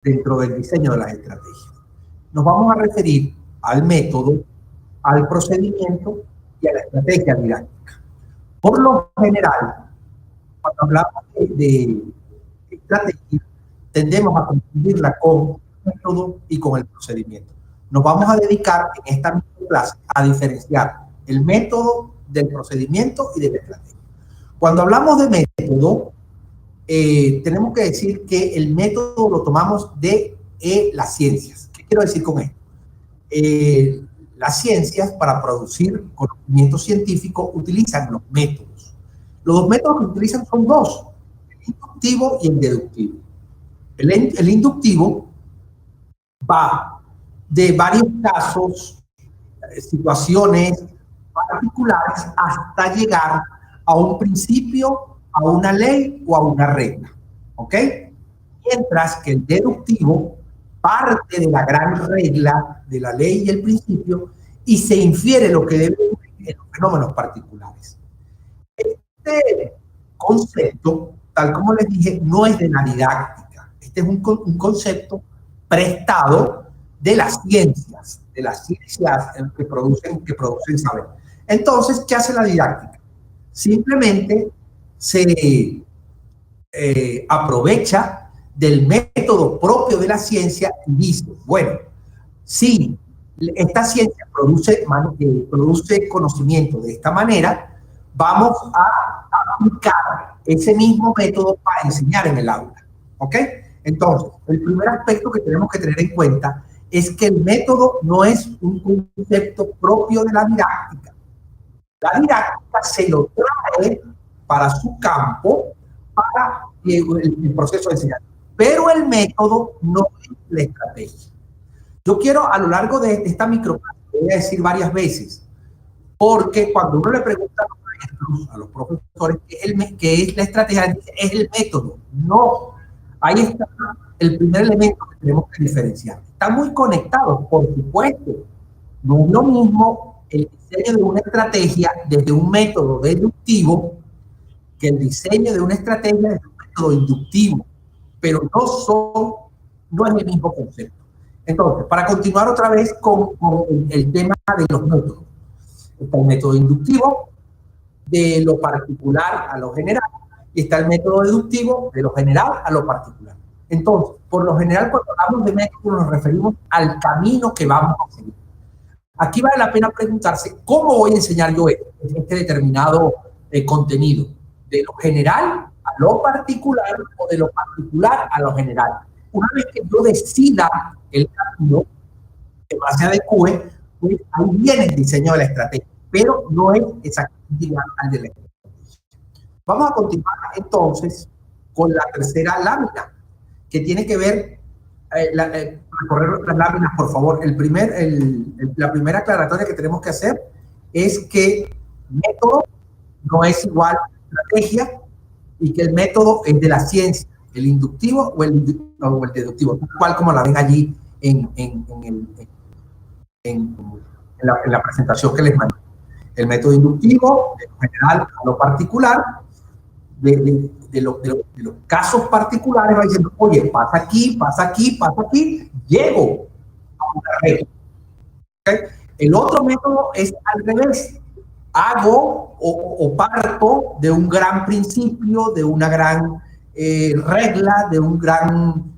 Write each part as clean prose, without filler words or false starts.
dentro del diseño de las estrategias. Nos vamos a referir al método, al procedimiento y a la estrategia didáctica. Por lo general, cuando hablamos de estrategia, tendemos a confundirla con el método y con el procedimiento. Nos vamos a dedicar en esta misma clase a diferenciar el método del procedimiento y de la estrategia. Cuando hablamos de método, tenemos que decir que el método lo tomamos de las ciencias. ¿Qué quiero decir con esto? Las ciencias, para producir conocimiento científico, utilizan los métodos. Los dos métodos que utilizan son dos, el inductivo y el deductivo. El inductivo va de varios casos, situaciones particulares, hasta llegar a un principio, a una ley o a una regla, ¿ok? Mientras que el deductivo parte de la gran regla, de la ley y el principio, y se infiere lo que debe ocurrir en los fenómenos particulares. Este concepto, tal como les dije, no es de la didáctica. Este es un concepto prestado de las ciencias que producen saber. Entonces, ¿qué hace la didáctica? Simplemente se aprovecha del método propio de la ciencia y dice, bueno, si esta ciencia produce conocimiento de esta manera, vamos a aplicar ese mismo método para enseñar en el aula, ¿ok? Entonces, el primer aspecto que tenemos que tener en cuenta es que el método no es un concepto propio de la didáctica. La didáctica se lo trae para su campo, para el proceso de enseñanza. Pero el método no es la estrategia. Yo quiero, a lo largo de esta microclase, voy a decir varias veces, porque cuando uno le pregunta a los maestros, a los profesores, ¿qué es la estrategia? Es el método. No. Ahí está el primer elemento que tenemos que diferenciar. Están muy conectados, por supuesto. No es lo mismo el diseño de una estrategia desde un método deductivo que el diseño de una estrategia desde un método inductivo, pero no es el mismo concepto. Entonces, para continuar otra vez con el tema de los métodos. Está el método inductivo, de lo particular a lo general, y está el método deductivo, de lo general a lo particular. Entonces, por lo general, cuando hablamos de método, nos referimos al camino que vamos a seguir. Aquí vale la pena preguntarse, ¿cómo voy a enseñar yo este determinado contenido? ¿De lo general a lo particular o de lo particular a lo general? Una vez que yo decida el camino que más se adecue, pues ahí viene el diseño de la estrategia, pero no es exactamente igual al de la estrategia. Vamos a continuar entonces con la tercera lámina, que tiene que ver, recorrer las láminas, por favor. La primera aclaratoria que tenemos que hacer es que método no es igual a estrategia y que el método es de la ciencia, el inductivo o el deductivo, tal cual como la ven allí en la presentación que les mandé. El método inductivo, de lo general a lo particular, de los casos particulares, va diciendo, oye, pasa aquí, pasa aquí, pasa aquí, llego a una regla. ¿Okay? El otro método es al revés. Hago o parto de un gran principio, de una gran regla, de un gran,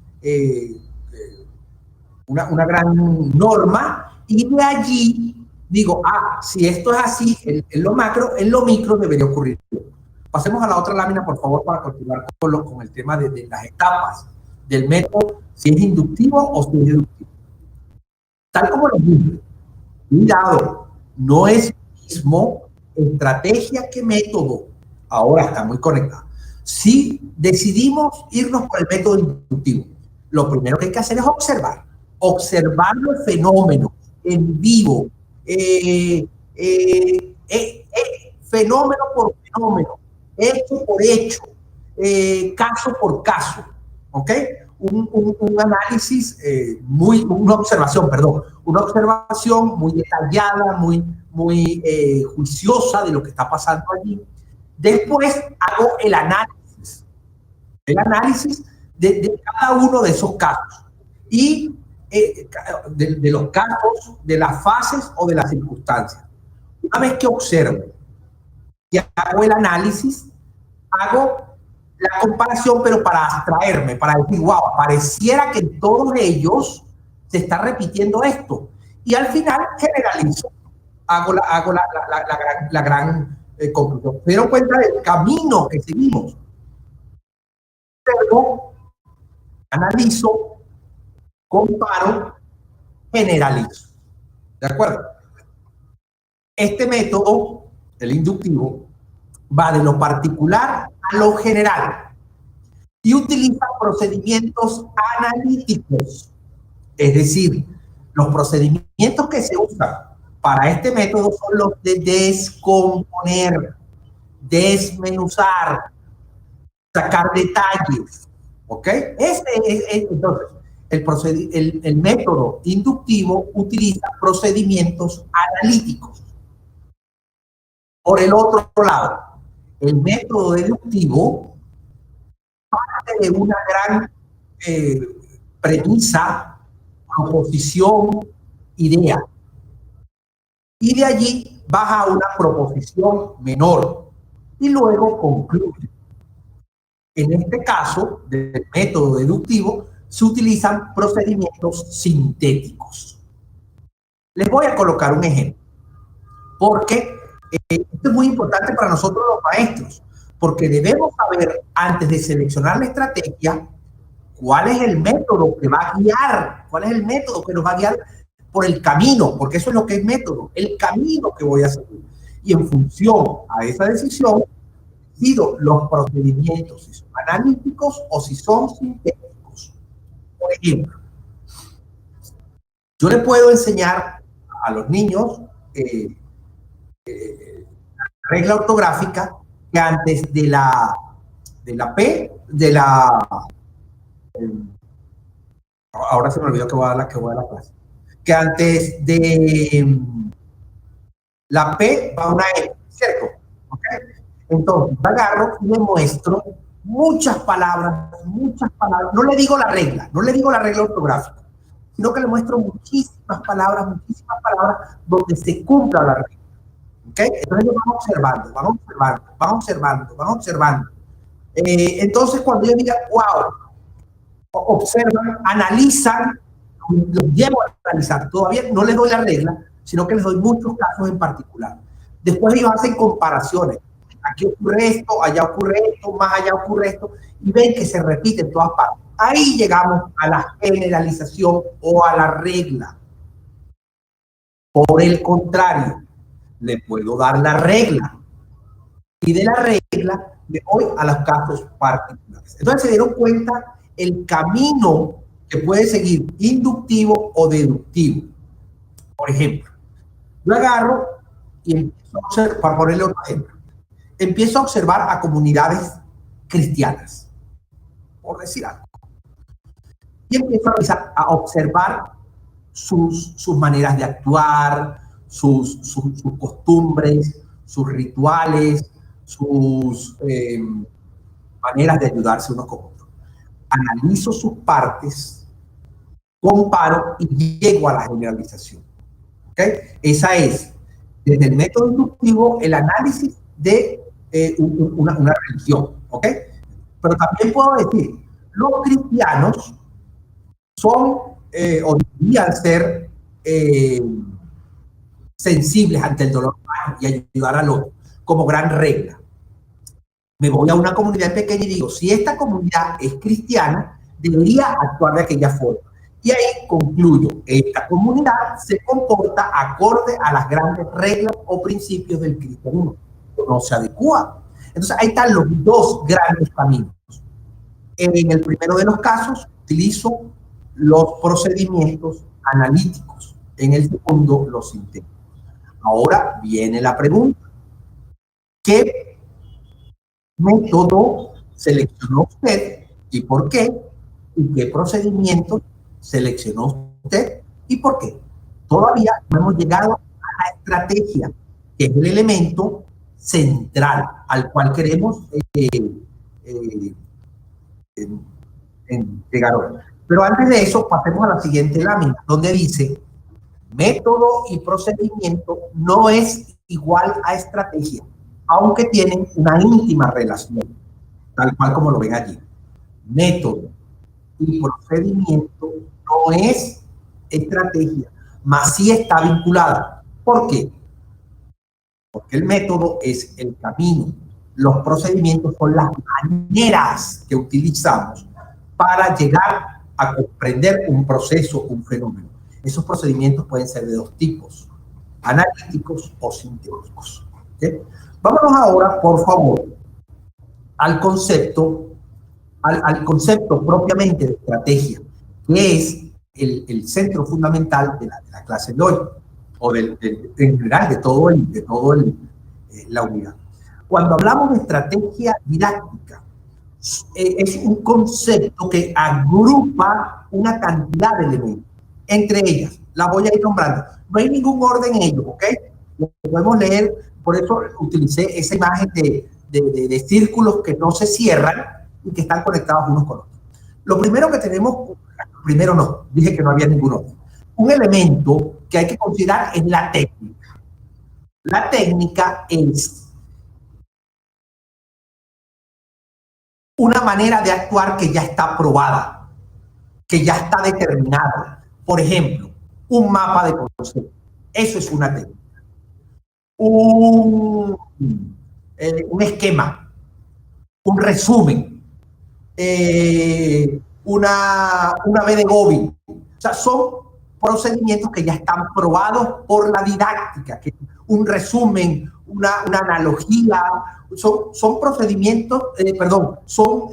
una gran norma, y de allí digo, si esto es así en lo macro, en lo micro debería ocurrir. Pasemos a la otra lámina, por favor, para continuar con el tema de las etapas del método, si es inductivo o si es deductivo. Tal como lo dije, cuidado, no es lo mismo estrategia que método. Ahora está muy conectado. Si decidimos irnos por el método inductivo, lo primero que hay que hacer es observar los fenómenos en vivo, fenómeno por fenómeno, hecho por hecho, caso por caso, ¿ok? Un análisis, una observación muy detallada, muy juiciosa de lo que está pasando allí. Después hago el análisis de cada uno de esos casos. y de los casos, de las fases o de las circunstancias. Una vez que observo y hago el análisis, hago la comparación, pero para abstraerme, para decir, wow, pareciera que en todos ellos se está repitiendo esto. Y al final generalizo, hago la gran conclusión. Se dieron cuenta del camino que seguimos. Luego, analizo, comparo, generalizo. ¿De acuerdo? Este método, el inductivo, va de lo particular a lo general y utiliza procedimientos analíticos. Es decir, los procedimientos que se usan para este método son los de descomponer, desmenuzar, sacar detalles. ¿Ok? Entonces, el método inductivo utiliza procedimientos analíticos. Por el otro lado, el método deductivo parte de una gran premisa, proposición, idea. Y de allí baja a una proposición menor y luego concluye. En este caso, del método deductivo, se utilizan procedimientos sintéticos. Les voy a colocar un ejemplo, porque esto es muy importante para nosotros los maestros, porque debemos saber, antes de seleccionar la estrategia, cuál es el método que va a guiar, cuál es el método que nos va a guiar por el camino, porque eso es lo que es método, el camino que voy a seguir. Y en función a esa decisión, decido los procedimientos, si son analíticos o si son sintéticos. Por ejemplo, yo le puedo enseñar a los niños regla ortográfica que antes de la P, ahora se me olvidó que voy a dar la clase, que antes de la P va una E, ¿cierto? ¿Okay? Entonces, agarro y le muestro muchas palabras, no le digo la regla ortográfica, sino que le muestro muchísimas palabras donde se cumpla la regla. ¿Okay? Entonces vamos observando. Entonces, cuando yo diga, wow, observan, analizan, los llevo a analizar. Todavía no les doy la regla, sino que les doy muchos casos en particular. Después ellos hacen comparaciones. Aquí ocurre esto, allá ocurre esto, más allá ocurre esto, y ven que se repite en todas partes. Ahí llegamos a la generalización o a la regla. Por el contrario, le puedo dar la regla. Y de la regla me voy a los casos particulares. Entonces se dieron cuenta el camino que puede seguir inductivo o deductivo. Por ejemplo, yo agarro y empiezo a observar, para ponerle otro ejemplo, empiezo a observar a comunidades cristianas, por decir algo. Y empiezo a observar sus maneras de actuar, sus costumbres, sus rituales, sus maneras de ayudarse unos con otros. Analizo sus partes, comparo y llego a la generalización. ¿Okay? Esa es, desde el método inductivo, el análisis de una religión. ¿Okay? Pero también puedo decir, los cristianos son o deberían ser sensibles ante el dolor humano y ayudar al otro, como gran regla. Me voy a una comunidad pequeña y digo, si esta comunidad es cristiana, debería actuar de aquella forma. Y ahí concluyo, esta comunidad se comporta acorde a las grandes reglas o principios del cristianismo. No se adecua. Entonces, ahí están los dos grandes caminos. En el primero de los casos, utilizo los procedimientos analíticos. En el segundo, los sintéticos. Ahora viene la pregunta. ¿Qué método seleccionó usted y por qué? ¿Y qué procedimiento seleccionó usted y por qué? Todavía no hemos llegado a la estrategia, que es el elemento central al cual queremos llegar hoy. Pero antes de eso, pasemos a la siguiente lámina, donde dice, método y procedimiento no es igual a estrategia, aunque tienen una íntima relación, tal cual como lo ven allí. Método y procedimiento no es estrategia, mas sí está vinculada. ¿Por qué? Porque el método es el camino. Los procedimientos son las maneras que utilizamos para llegar a comprender un proceso, un fenómeno. Esos procedimientos pueden ser de dos tipos, analíticos o sintéticos. ¿Okay? Vámonos ahora, por favor, al concepto propiamente de estrategia, que es el centro fundamental de la clase de hoy, o en general de todo la unidad. Cuando hablamos de estrategia didáctica, es un concepto que agrupa una cantidad de elementos. Entre ellas, las voy a ir nombrando. No hay ningún orden en ellos, ¿ok? Lo podemos leer, por eso utilicé esa imagen de círculos que no se cierran y que están conectados unos con otros. Lo primero que tenemos, primero no, dije que no había ningún orden. Un elemento que hay que considerar es la técnica. La técnica es una manera de actuar que ya está probada, que ya está determinada. Por ejemplo, un mapa de concepto. Eso es una técnica. Un esquema, un resumen, una B de Gobi. O sea, son procedimientos que ya están probados por la didáctica, que un resumen, una analogía, son procedimientos, son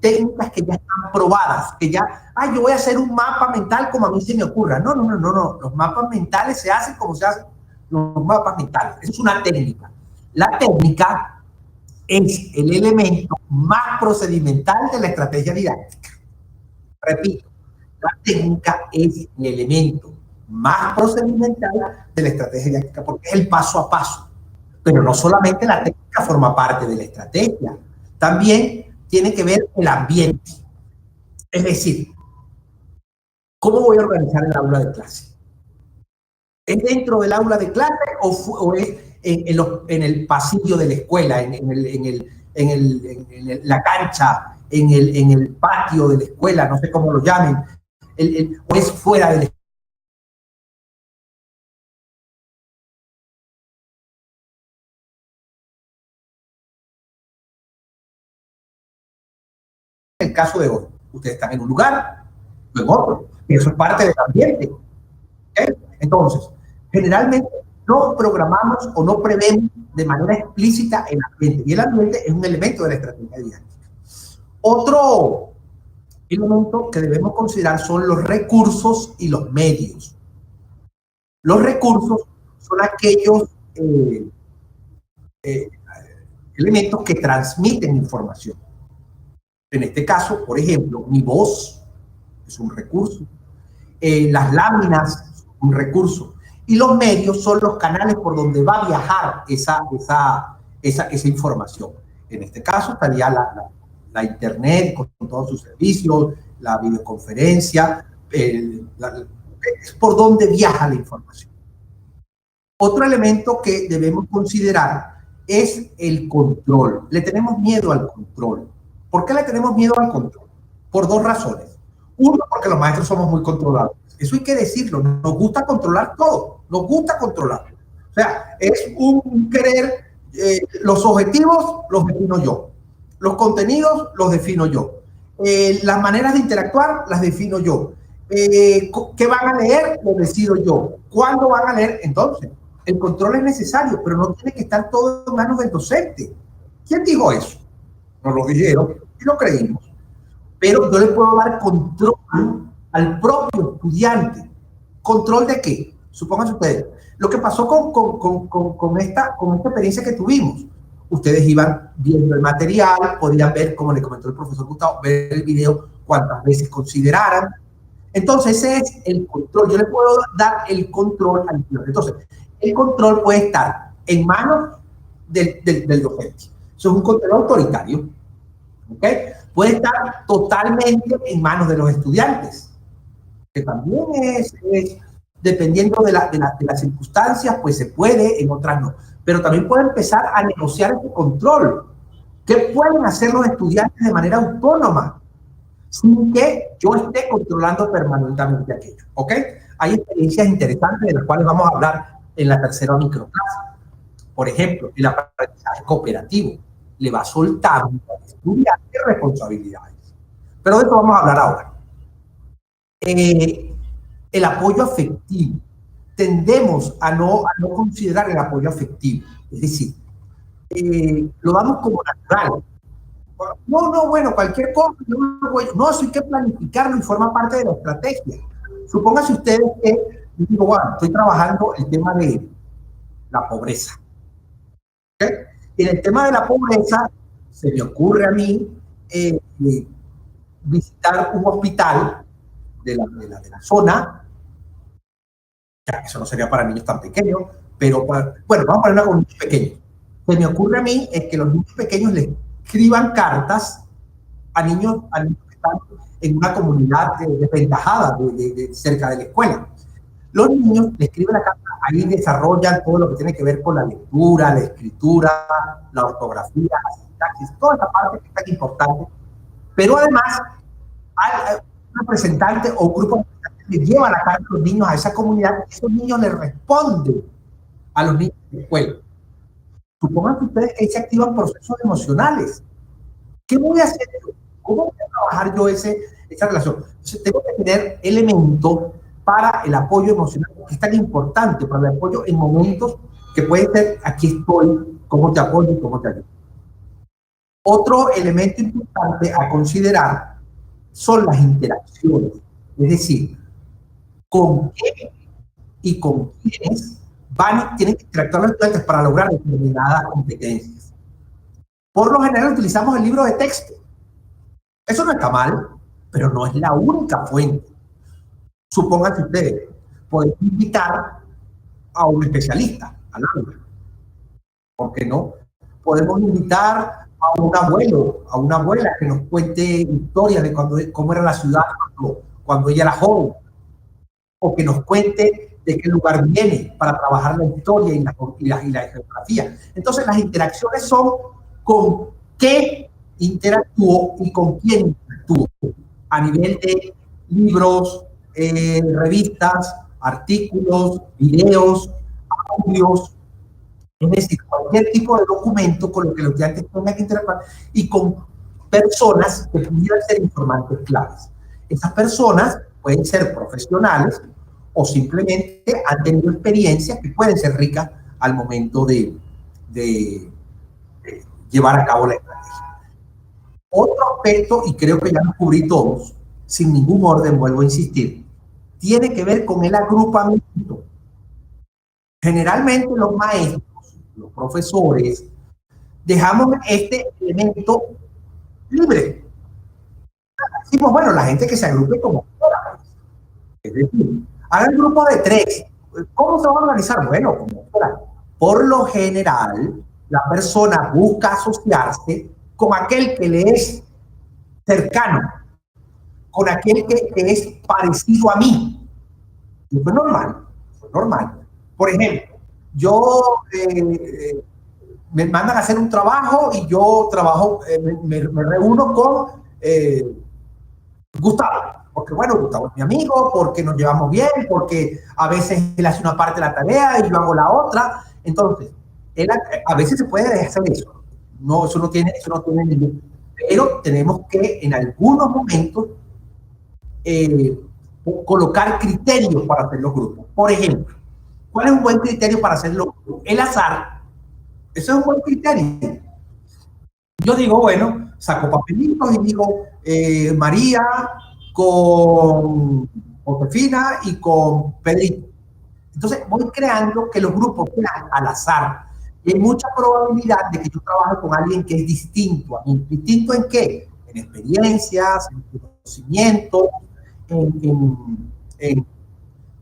técnicas que ya están probadas, que ya, yo voy a hacer un mapa mental como a mí se me ocurra. No. Los mapas mentales se hacen como se hacen los mapas mentales. Eso es una técnica. La técnica es el elemento más procedimental de la estrategia didáctica. Repito, la técnica es el elemento más procedimental de la estrategia didáctica porque es el paso a paso. Pero no solamente la técnica forma parte de la estrategia, también tiene que ver el ambiente. Es decir, ¿cómo voy a organizar el aula de clase? ¿Es dentro del aula de clase o es en el pasillo de la escuela, en la cancha, en el patio de la escuela, no sé cómo lo llamen, o es fuera de la escuela? En el caso de hoy, ustedes están en un lugar o en otro, y eso es parte del ambiente. ¿Okay? Entonces, generalmente no programamos o no prevemos de manera explícita el ambiente, y el ambiente es un elemento de la estrategia didáctica. Otro elemento que debemos considerar son los recursos y los medios. Los recursos son aquellos elementos que transmiten información. En este caso, por ejemplo, mi voz es un recurso, las láminas son un recurso, y los medios son los canales por donde va a viajar esa información. En este caso estaría la internet con todos sus servicios, la videoconferencia, es por donde viaja la información. Otro elemento que debemos considerar es el control. Le tenemos miedo al control. ¿Por qué le tenemos miedo al control? Por dos razones. Uno, porque los maestros somos muy controlados. Eso hay que decirlo. Nos gusta controlar todo. Nos gusta controlar. O sea, es un querer. Los objetivos los defino yo. Los contenidos los defino yo. Las maneras de interactuar las defino yo. ¿Qué van a leer? Lo decido yo. ¿Cuándo van a leer? Entonces, el control es necesario, pero no tiene que estar todo en manos del docente. ¿Quién dijo eso? Nos lo dijeron y lo creímos. Pero yo le puedo dar control al propio estudiante. ¿Control de qué? Supónganse ustedes. Lo que pasó con esta experiencia que tuvimos. Ustedes iban viendo el material, podían ver, como le comentó el profesor Gustavo, ver el video cuantas veces consideraran. Entonces, ese es el control. Yo le puedo dar el control al estudiante. Entonces, el control puede estar en manos del docente. Eso es un control autoritario. ¿Okay? puede estar totalmente en manos de los estudiantes, que también es dependiendo de las circunstancias, pues se puede, en otras no. Pero también puede empezar a negociar ese control. ¿Qué pueden hacer los estudiantes de manera autónoma sin que yo esté controlando permanentemente aquello? ¿Ok? Hay experiencias interesantes de las cuales vamos a hablar en la tercera microclase. Por ejemplo, el aprendizaje cooperativo le va soltando al estudiante responsabilidades. Pero de eso vamos a hablar ahora. El apoyo afectivo. Tendemos a no considerar el apoyo afectivo. Es decir, lo damos como natural. No, bueno, cualquier cosa, no, eso hay que planificarlo y forma parte de la estrategia. Supóngase ustedes que, digo, bueno, estoy trabajando el tema de la pobreza. ¿Okay? Y en el tema de la pobreza, se me ocurre a mí visitar un hospital de la zona. Ya, eso no sería para niños tan pequeños, pero bueno, vamos a ponerlo con niños pequeños. Se me ocurre a mí es que los niños pequeños le escriban cartas a niños que están en una comunidad desventajada cerca de la escuela. Los niños le escriben la carta, ahí desarrollan todo lo que tiene que ver con la lectura, la escritura, la ortografía, la sintaxis, toda esa parte que es tan importante. Pero además, hay un representante o un grupo que lleva la carta a los niños a esa comunidad, y esos niños le responden a los niños de la escuela. Supongan que ustedes que ahí se activan procesos emocionales. ¿Qué voy a hacer yo? ¿Cómo voy a trabajar yo esa relación? Entonces, tengo que tener elementos para el apoyo emocional, que es tan importante, para el apoyo en momentos que puede ser, aquí estoy, cómo te apoyo y cómo te ayudo. Otro elemento importante a considerar son las interacciones, es decir, con qué y con quiénes tienen que interactuar los estudiantes para lograr determinadas competencias. Por lo general utilizamos el libro de texto. Eso no está mal, pero no es la única fuente. Supónganse ustedes, pueden invitar a un especialista, al aula. ¿Por qué no? Podemos invitar a un abuelo, a una abuela que nos cuente historias de cómo era la ciudad cuando ella era joven, o que nos cuente de qué lugar viene para trabajar la historia y la geografía. Entonces, las interacciones son con qué interactúo y con quién interactúo, a nivel de libros, revistas, artículos, videos, audios, es decir, cualquier tipo de documento con lo que los estudiantes tengan que interactuar, y con personas que pudieran ser informantes claves. Esas personas pueden ser profesionales o simplemente han tenido experiencias que pueden ser ricas al momento de llevar a cabo la estrategia. Otro aspecto, y creo que ya los cubrí todos, sin ningún orden, vuelvo a insistir, tiene que ver con el agrupamiento. Generalmente los maestros, los profesores, dejamos este elemento libre. Decimos, bueno, la gente que se agrupe como quiera. Es decir, hagan un grupo de 3. ¿Cómo se va a organizar? Bueno, como quiera. Por lo general, la persona busca asociarse con aquel que le es cercano, con aquel que es parecido a mí. Y fue normal, fue normal. Por ejemplo, yo me mandan a hacer un trabajo y yo trabajo, me reúno con Gustavo, porque bueno, Gustavo es mi amigo, porque nos llevamos bien, porque a veces él hace una parte de la tarea y yo hago la otra. Entonces, a veces se puede hacer eso. No, eso no tiene ningún. Pero tenemos que en algunos momentos colocar criterios para hacer los grupos. Por ejemplo, ¿cuál es un buen criterio para hacer los grupos? El azar. Eso es un buen criterio. Yo digo, bueno, saco papelitos y digo María con Josefina y con Pedrito. Entonces voy creando que los grupos sean al azar. Y hay mucha probabilidad de que yo trabaje con alguien que es distinto a mí. ¿Distinto en qué? En experiencias, en conocimientos,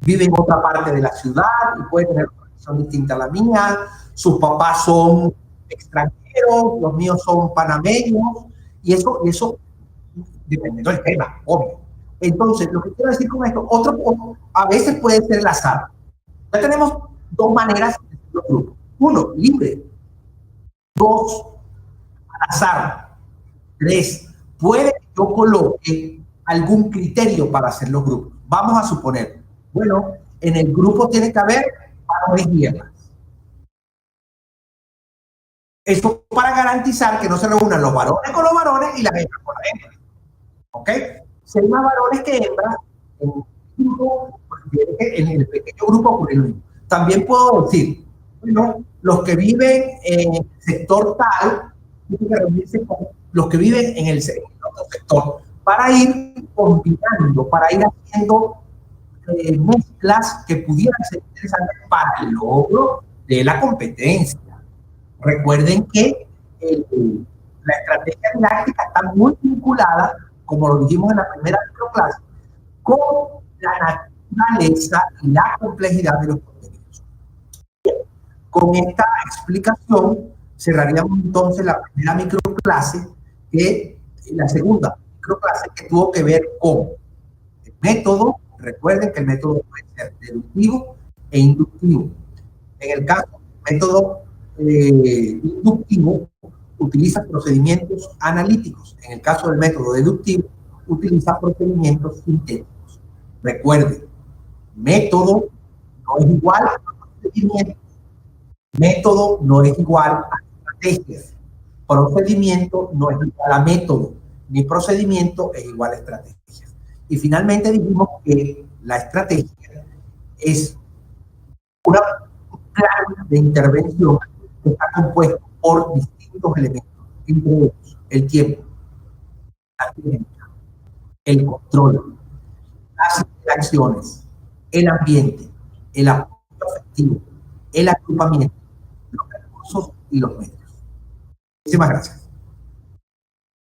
vive en otra parte de la ciudad y puede tener una condición distinta a la mía. Sus papás son extranjeros, los míos son panameños, y eso dependiendo del tema, obvio. Entonces, lo que quiero decir con esto, otro punto, a veces puede ser el azar. Ya tenemos dos maneras de hacer los grupos. Uno, libre. Dos, al azar. Tres, puede que yo coloque algún criterio para hacer los grupos. Vamos a suponer, bueno, en el grupo tiene que haber varones y hembras. Eso para garantizar que no se reúnan los varones con los varones y las hembras con las hembras. ¿Ok? Si hay más varones que hembras, en el pequeño grupo ocurre lo mismo. También puedo decir, bueno, los que viven en el sector tal, tienen que reunirse con los que viven en el otro sector, para ir combinando, para ir haciendo mezclas que pudieran ser interesantes para el logro de la competencia. Recuerden que la estrategia didáctica está muy vinculada, como lo dijimos en la primera microclase, con la naturaleza y la complejidad de los contenidos. Bien, con esta explicación cerraríamos entonces la primera microclase, que la segunda microclase, que tuvo que ver con el método. Recuerden que el método puede ser deductivo e inductivo. En el caso del método inductivo, utiliza procedimientos analíticos. En el caso del método deductivo, utiliza procedimientos sintéticos. Recuerden, método no es igual a procedimiento. Método no es igual a estrategias. Procedimiento no es igual a método, ni procedimiento es igual a estrategias. Y finalmente dijimos que la estrategia es un plan de intervención que está compuesto por distintos elementos, entre ellos el tiempo, la técnica, el control, las interacciones, el ambiente, el apoyo afectivo, el agrupamiento, los recursos y los medios. Muchísimas gracias.